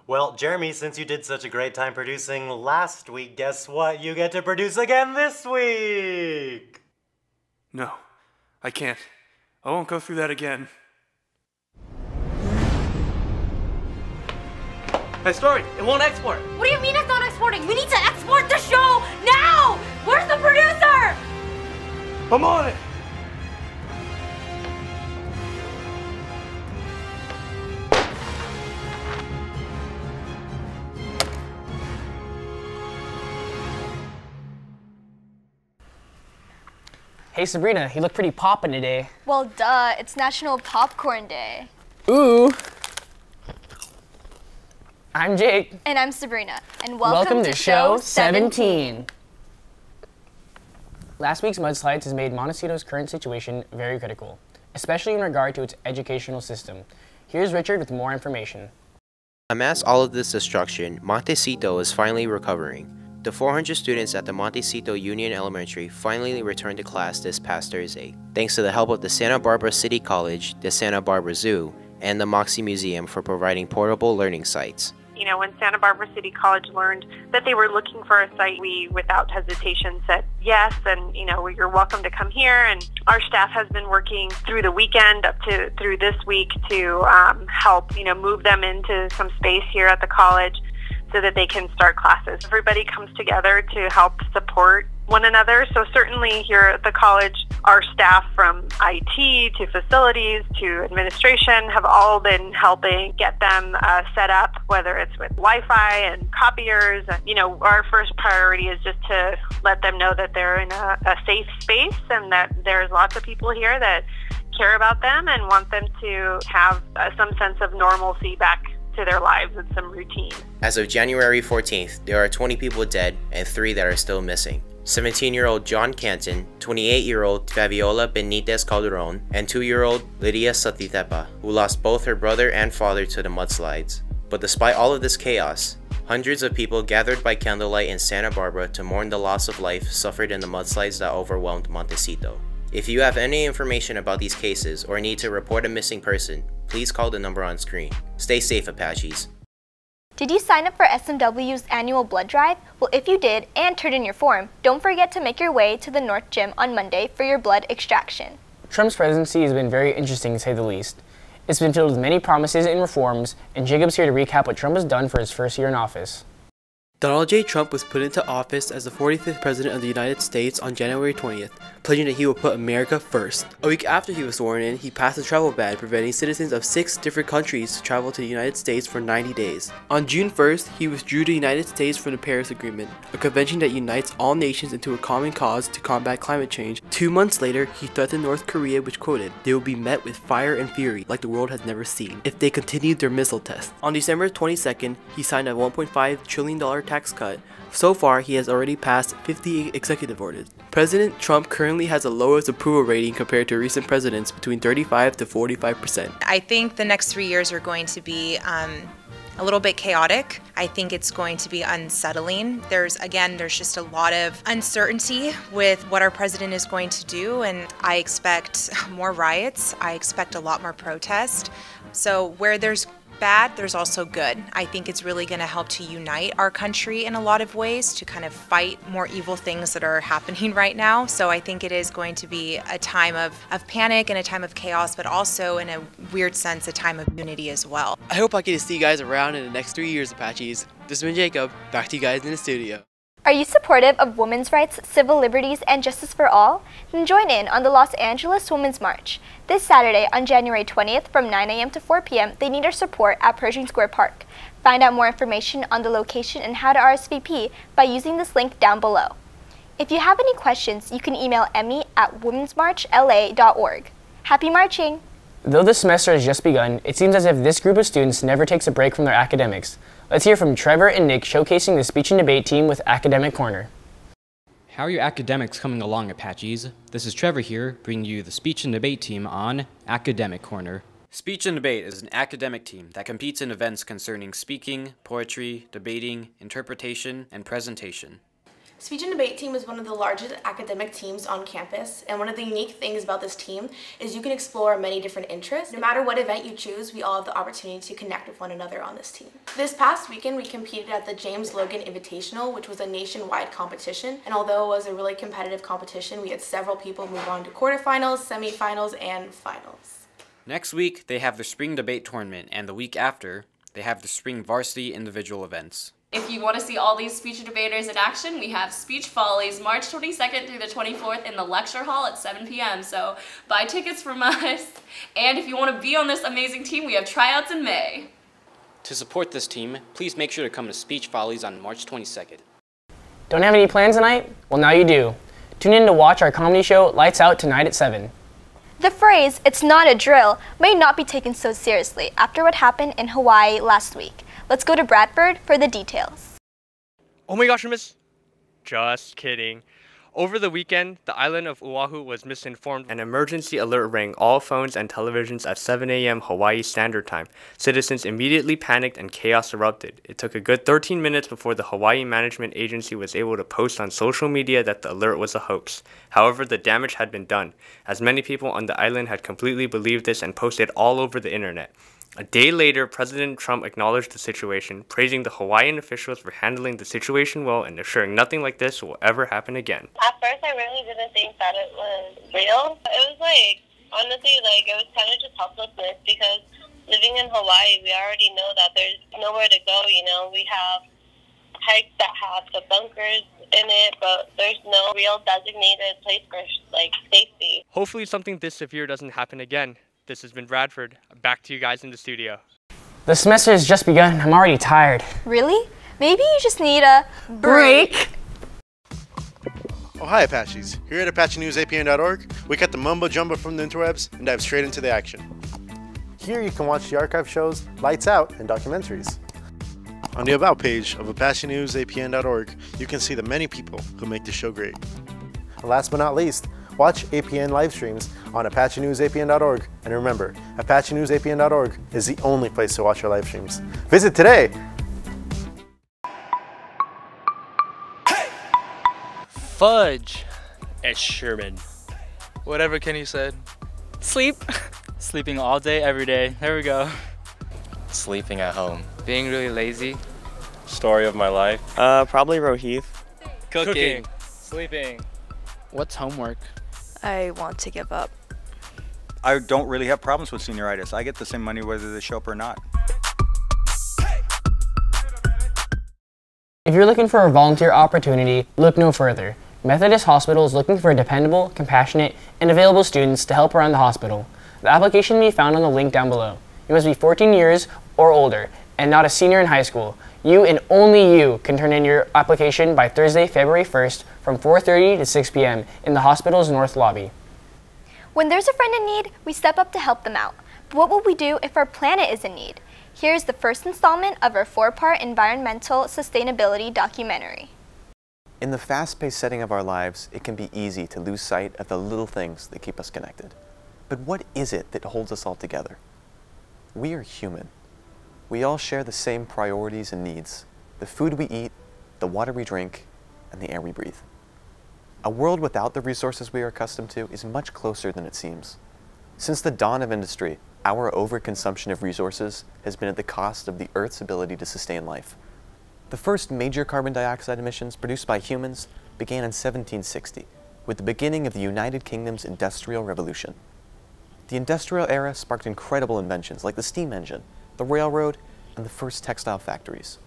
Well, Jeremy, since you did such a great time producing last week, guess what? You get to produce again this week! No, I can't. I won't go through that again. Hey, Story, it won't export. What do you mean it's not exporting? We need to export the show now! Where's the producer? I'm on it! Hey Sabrina, you look pretty poppin' today. Well, duh, it's National Popcorn Day. Ooh! I'm Jake. And I'm Sabrina. And welcome to Show 17. Last week's mudslides has made Montecito's current situation very critical, especially in regard to its educational system. Here's Richard with more information. Amidst all of this destruction, Montecito is finally recovering. The 400 students at the Montecito Union Elementary finally returned to class this past Thursday, thanks to the help of the Santa Barbara City College, the Santa Barbara Zoo, and the Moxie Museum for providing portable learning sites. You know, when Santa Barbara City College learned that they were looking for a site, we, without hesitation, said yes, and, you know, you're welcome to come here. And our staff has been working through the weekend up to through this week to help, you know, move them into some space here at the college so that they can start classes. Everybody comes together to help support one another. So certainly here at the college, our staff from IT to facilities to administration have all been helping get them set up, whether it's with Wi-Fi and copiers. And, you know, our first priority is just to let them know that they're in a safe space and that there's lots of people here that care about them and want them to have some sense of normalcy back to their lives and some routine. As of January 14th, there are 20 people dead and 3 that are still missing. 17-year-old John Canton, 28-year-old Fabiola Benitez Calderon, and 2-year-old Lydia Satitepa, who lost both her brother and father to the mudslides. But despite all of this chaos, hundreds of people gathered by candlelight in Santa Barbara to mourn the loss of life suffered in the mudslides that overwhelmed Montecito. If you have any information about these cases or need to report a missing person, please call the number on screen. Stay safe, Apaches. Did you sign up for SMW's annual blood drive? Well, if you did and turned in your form, don't forget to make your way to the North Gym on Monday for your blood extraction. Trump's presidency has been very interesting to say the least. It's been filled with many promises and reforms, and Jacob's here to recap what Trump has done for his first year in office. Donald J. Trump was put into office as the 45th President of the United States on January 20th, pledging that he will put America first. A week after he was sworn in, he passed a travel ban preventing citizens of 6 different countries to travel to the United States for 90 days. On June 1st, he withdrew the United States from the Paris Agreement, a convention that unites all nations into a common cause to combat climate change. 2 months later, he threatened North Korea, which quoted, "They will be met with fire and fury like the world has never seen if they continued their missile tests." On December 22nd, he signed a $1.5 trillion tax cut. So far, he has already passed 58 executive orders. President Trump currently has the lowest approval rating compared to recent presidents, between 35 to 45%. I think the next 3 years are going to be a little bit chaotic. I think it's going to be unsettling. There's just a lot of uncertainty with what our president is going to do, and I expect more riots. I expect a lot more protest. So where there's bad, there's also good. I think it's really going to help to unite our country in a lot of ways to kind of fight more evil things that are happening right now. So I think it is going to be a time of panic and a time of chaos, but also in a weird sense, a time of unity as well. I hope I get to see you guys around in the next 3 years, Apaches. This has been Jacob. Back to you guys in the studio. Are you supportive of women's rights, civil liberties, and justice for all? Then join in on the Los Angeles Women's March. This Saturday on January 20th from 9 a.m. to 4 p.m. they need our support at Pershing Square Park. Find out more information on the location and how to RSVP by using this link down below. If you have any questions, you can email Emmy at womensmarchla.org. Happy marching! Though the semester has just begun, it seems as if this group of students never takes a break from their academics. Let's hear from Trevor and Nick showcasing the speech and debate team with Academic Corner. How are your academics coming along, Apaches? This is Trevor here, bringing you the speech and debate team on Academic Corner. Speech and Debate is an academic team that competes in events concerning speaking, poetry, debating, interpretation, and presentation. Speech and Debate Team is one of the largest academic teams on campus, and one of the unique things about this team is you can explore many different interests. No matter what event you choose, we all have the opportunity to connect with one another on this team. This past weekend, we competed at the James Logan Invitational, which was a nationwide competition, and although it was a really competitive competition, we had several people move on to quarterfinals, semifinals, and finals. Next week, they have the spring debate tournament, and the week after, they have the spring varsity individual events. If you want to see all these speech debaters in action, we have Speech Follies March 22nd through the 24th in the lecture hall at 7 p.m. So buy tickets from us. And if you want to be on this amazing team, we have tryouts in May. To support this team, please make sure to come to Speech Follies on March 22nd. Don't have any plans tonight? Well, now you do. Tune in to watch our comedy show Lights Out tonight at 7. The phrase, "it's not a drill," may not be taken so seriously after what happened in Hawaii last week. Let's go to Bradford for the details. Oh my gosh, Miss. Just kidding. Over the weekend, the island of Oahu was misinformed. An emergency alert rang all phones and televisions at 7 a.m. Hawaii Standard Time. Citizens immediately panicked and chaos erupted. It took a good 13 minutes before the Hawaii Management Agency was able to post on social media that the alert was a hoax. However, the damage had been done, as many people on the island had completely believed this and posted all over the internet. A day later, President Trump acknowledged the situation, praising the Hawaiian officials for handling the situation well and assuring nothing like this will ever happen again. At first, I really didn't think that it was real. It was honestly, it was kind of just helplessness because living in Hawaii, we already know that there's nowhere to go, We have hikes that have the bunkers in it, but there's no real designated place for, safety. Hopefully something this severe doesn't happen again. This has been Bradford. Back to you guys in the studio. The semester has just begun. I'm already tired. Really? Maybe you just need a break. Oh, hi, Apaches. Here at ApacheNewsAPN.org, we cut the mumbo jumbo from the interwebs and dive straight into the action. Here you can watch the archive shows, Lights Out, and documentaries. On the About page of ApacheNewsAPN.org, you can see the many people who make the show great. Last but not least, watch APN live streams on ApacheNewsAPN.org. And remember, ApacheNewsAPN.org is the only place to watch our live streams. Visit today! Fudge at Sherman. Whatever Kenny said. Sleep. Sleeping all day, every day. There we go. Sleeping at home. Being really lazy. Story of my life. Probably Rohith. Cooking. Sleeping. What's homework? I want to give up. I don't really have problems with senioritis. I get the same money whether they show up or not. If you're looking for a volunteer opportunity, look no further. Methodist Hospital is looking for dependable, compassionate, and available students to help around the hospital. The application can be found on the link down below. You must be 14 years or older and not a senior in high school. You and only you can turn in your application by Thursday, February 1st from 4:30 to 6 p.m. in the hospital's north lobby. When there's a friend in need, we step up to help them out. But what will we do if our planet is in need? Here's the first installment of our 4-part environmental sustainability documentary. In the fast-paced setting of our lives, it can be easy to lose sight of the little things that keep us connected. But what is it that holds us all together? We are human. We all share the same priorities and needs: the food we eat, the water we drink, and the air we breathe. A world without the resources we are accustomed to is much closer than it seems. Since the dawn of industry, our overconsumption of resources has been at the cost of the Earth's ability to sustain life. The first major carbon dioxide emissions produced by humans began in 1760, with the beginning of the United Kingdom's Industrial Revolution. The industrial era sparked incredible inventions like the steam engine, the railroad, and the first textile factories.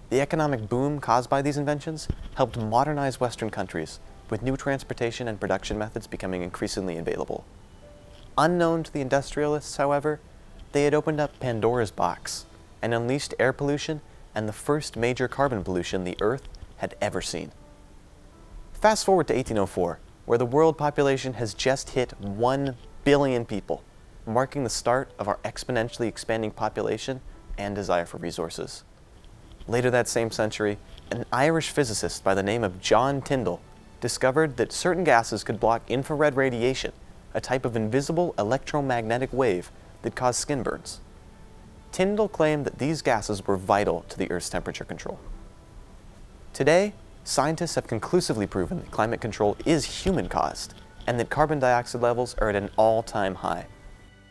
The economic boom caused by these inventions helped modernize Western countries, with new transportation and production methods becoming increasingly available. Unknown to the industrialists, however, they had opened up Pandora's box and unleashed air pollution and the first major carbon pollution the Earth had ever seen. Fast forward to 1804, where the world population has just hit 1 billion people, marking the start of our exponentially expanding population and desire for resources. Later that same century, an Irish physicist by the name of John Tyndall discovered that certain gases could block infrared radiation, a type of invisible electromagnetic wave that caused skin burns. Tyndall claimed that these gases were vital to the Earth's temperature control. Today, Scientists have conclusively proven that climate control is human-caused and that carbon dioxide levels are at an all-time high.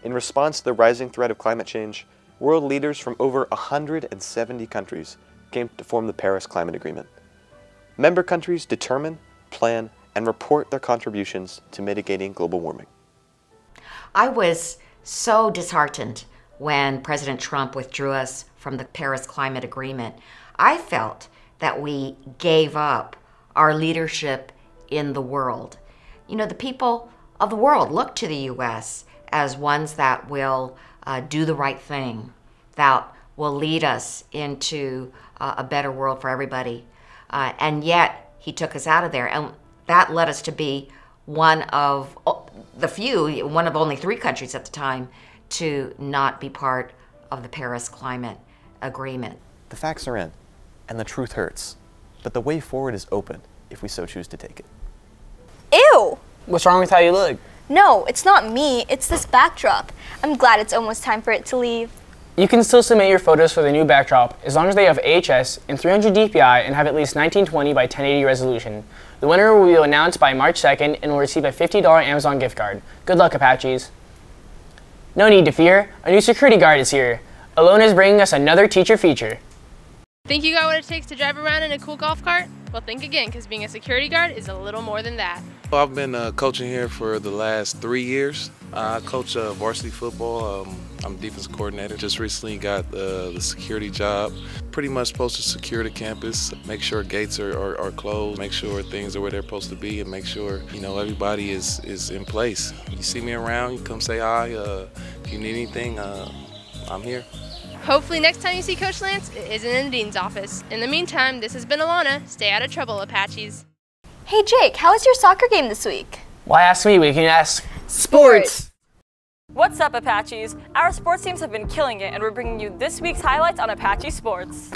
In response to the rising threat of climate change, world leaders from over 170 countries came to form the Paris Climate Agreement. Member countries determine, plan, and report their contributions to mitigating global warming. I was so disheartened when President Trump withdrew us from the Paris Climate Agreement. I felt that we gave up our leadership in the world. You know, the people of the world look to the U.S. as ones that will do the right thing, that will lead us into a better world for everybody. And yet, he took us out of there. And that led us to be one of the few, one of only 3 countries at the time, to not be part of the Paris Climate Agreement. The facts are in, and the truth hurts. But the way forward is open if we so choose to take it. Ew! What's wrong with how you look? No, it's not me, it's this backdrop. I'm glad it's almost time for it to leave. You can still submit your photos for the new backdrop as long as they have AHS and 300 DPI and have at least 1920 by 1080 resolution. The winner will be announced by March 2nd and will receive a $50 Amazon gift card. Good luck, Apaches. No need to fear, a new security guard is here. Alone is bringing us another teacher feature. Think you got what it takes to drive around in a cool golf cart? Well, think again, because being a security guard is a little more than that. I've been coaching here for the last 3 years. I coach varsity football. I'm defensive coordinator. Just recently got the security job. Pretty much supposed to secure the campus, make sure gates are closed, make sure things are where they're supposed to be, and make sure, you know, everybody is in place. You see me around, you come say hi. If you need anything, I'm here. Hopefully next time you see Coach Lance, it isn't in the dean's office. In the meantime, this has been Alana. Stay out of trouble, Apaches. Hey Jake, how was your soccer game this week? Why ask me? We can ask Sports! What's up, Apaches? Our sports teams have been killing it, and we're bringing you this week's highlights on Apache Sports.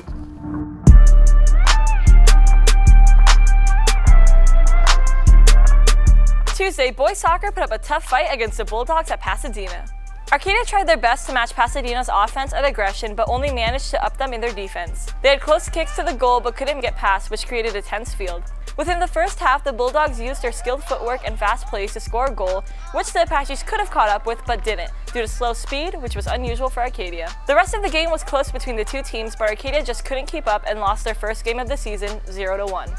Tuesday, boys soccer put up a tough fight against the Bulldogs at Pasadena. Arcadia tried their best to match Pasadena's offense and aggression, but only managed to up them in their defense. They had close kicks to the goal, but couldn't get past, which created a tense field. Within the first half, the Bulldogs used their skilled footwork and fast plays to score a goal, which the Apaches could have caught up with, but didn't, due to slow speed, which was unusual for Arcadia. The rest of the game was close between the two teams, but Arcadia just couldn't keep up and lost their first game of the season, 0-1.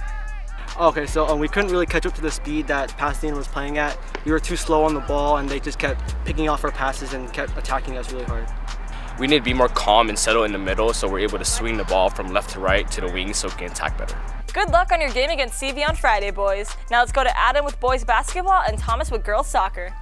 Okay, so we couldn't really catch up to the speed that Pasadena was playing at. We were too slow on the ball, and they just kept picking off our passes and kept attacking us really hard. We need to be more calm and settle in the middle so we're able to swing the ball from left to right to the wings so we can attack better. Good luck on your game against CV on Friday, boys. Now let's go to Adam with boys basketball and Thomas with girls soccer.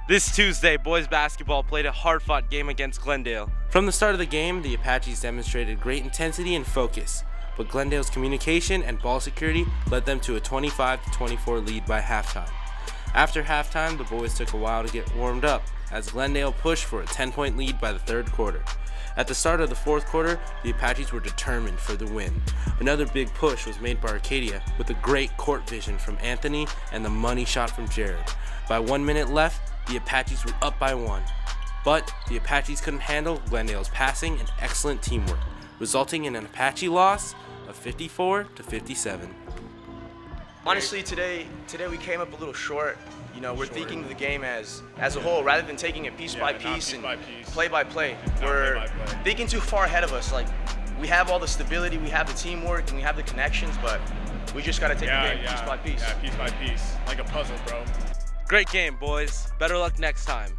This Tuesday, boys basketball played a hard-fought game against Glendale. From the start of the game, the Apaches demonstrated great intensity and focus, but Glendale's communication and ball security led them to a 25-24 lead by halftime. After halftime, the boys took a while to get warmed up, as Glendale pushed for a 10-point lead by the third quarter. At the start of the fourth quarter, the Apaches were determined for the win. Another big push was made by Arcadia, with a great court vision from Anthony and the money shot from Jared. By 1 minute left, the Apaches were up by 1. But the Apaches couldn't handle Glendale's passing and excellent teamwork, resulting in an Apache loss of 54-57. Honestly, today we came up a little short. You know, we're thinking of the game as a whole rather than taking it piece by piece and play by play. We're thinking too far ahead of us. Like, we have all the stability, we have the teamwork, and we have the connections, but we just got to take the game piece by piece. Yeah, piece by piece, like a puzzle, bro. Great game, boys. Better luck next time.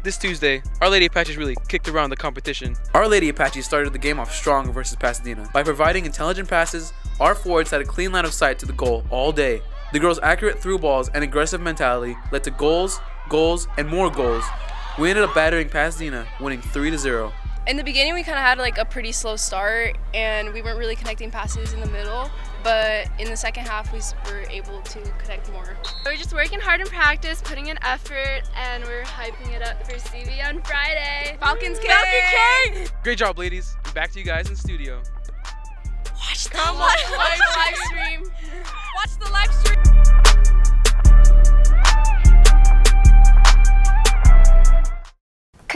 This Tuesday, Our Lady Apaches really kicked around the competition. Our Lady Apaches started the game off strong versus Pasadena. By providing intelligent passes, our forwards had a clean line of sight to the goal all day. The girls' accurate through balls and aggressive mentality led to goals, and more goals. We ended up battering Pasadena, winning 3-0. In the beginning, we kind of had like a pretty slow start, and we weren't really connecting passes in the middle. But in the second half, we were able to connect more. We're just working hard in practice, putting in effort, and we're hyping it up for CV on Friday. Falcons King! Falcon King! Great job, ladies. Back to you guys in studio. Watch the live stream. Watch the live stream.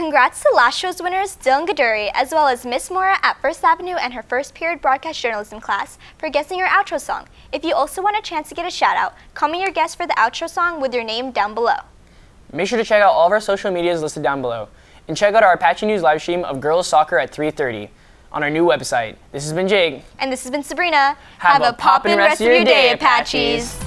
Congrats to last show's winners Dylan Gaduri, as well as Miss Mora at First Avenue and her first period broadcast journalism class for guessing your outro song. If you also want a chance to get a shout out, comment your guess for the outro song with your name down below. Make sure to check out all of our social medias listed down below. And check out our Apache News live stream of girls soccer at 3:30 on our new website. This has been Jake. And this has been Sabrina. Have a poppin' rest of your day, Apaches.